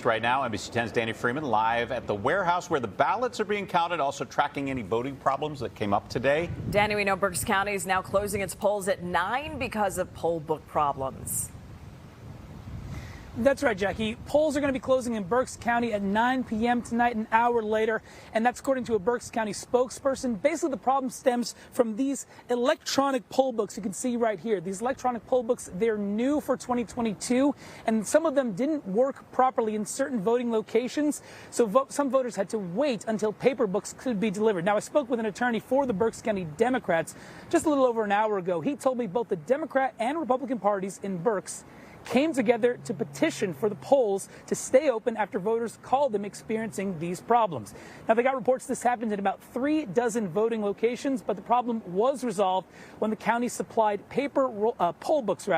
Right now, NBC 10's Danny Freeman live at the warehouse where the ballots are being counted, also tracking any voting problems that came up today. Danny, we know Berks County is now closing its polls at 9 because of poll book problems. That's right, Jackie. Polls are going to be closing in Berks County at 9 p.m. tonight, an hour later, and that's according to a Berks County spokesperson. Basically, the problem stems from these electronic poll books you can see right here. These electronic poll books, they're new for 2022, and some of them didn't work properly in certain voting locations, so some voters had to wait until paper books could be delivered. Now, I spoke with an attorney for the Berks County Democrats just a little over an hour ago. He told me both the Democrat and Republican parties in Berks came together to petition for the polls to stay open after voters called them experiencing these problems. Now, they got reports this happened in about 3 dozen voting locations, but the problem was resolved when the county supplied paper poll books,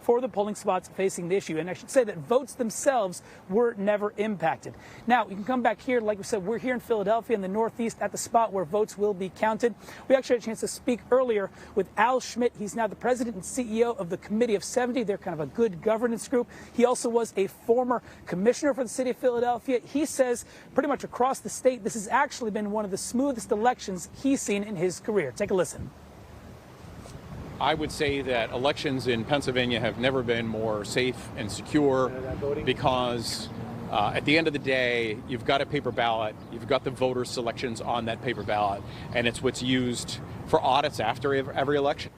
for the polling spots facing the issue. And I should say that votes themselves were never impacted. Now, you can come back here. Like we said, we're here in Philadelphia in the Northeast at the spot where votes will be counted. We actually had a chance to speak earlier with Al Schmidt. He's now the president and CEO of the Committee of 70. They're kind of a good governance group. He also was a former commissioner for the city of Philadelphia. He says pretty much across the state, this has actually been one of the smoothest elections he's seen in his career. Take a listen. I would say that elections in Pennsylvania have never been more safe and secure because at the end of the day, you've got a paper ballot, you've got the voter selections on that paper ballot, and it's what's used for audits after every election.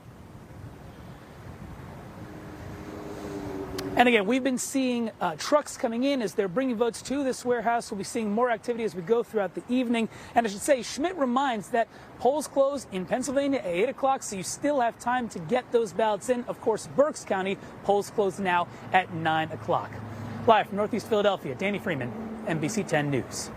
And again, we've been seeing trucks coming in as they're bringing votes to this warehouse. We'll be seeing more activity as we go throughout the evening. And I should say, Schmidt reminds that polls close in Pennsylvania at 8 o'clock, so you still have time to get those ballots in. Of course, Berks County polls close now at 9 o'clock. Live from Northeast Philadelphia, Danny Freeman, NBC 10 News.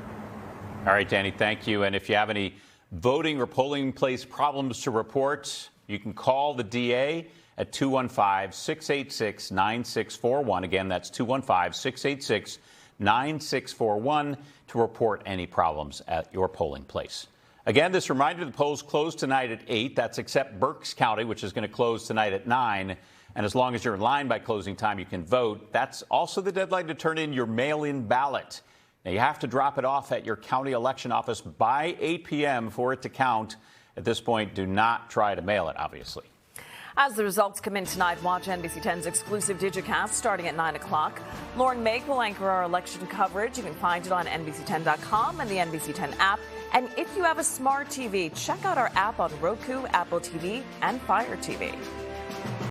All right, Danny, thank you. And if you have any voting or polling place problems to report, you can call the DA at 215-686-9641. Again, that's 215-686-9641 to report any problems at your polling place. Again, this reminder, the polls close tonight at 8. That's except Berks County, which is going to close tonight at 9. And as long as you're in line by closing time, you can vote. That's also the deadline to turn in your mail-in ballot. Now, you have to drop it off at your county election office by 8 p.m. for it to count. At this point, do not try to mail it, obviously. As the results come in tonight, watch NBC 10's exclusive Digicast starting at 9 o'clock. Lauren Make will anchor our election coverage. You can find it on NBC10.com and the NBC 10 app. And if you have a smart TV, check out our app on Roku, Apple TV, and Fire TV.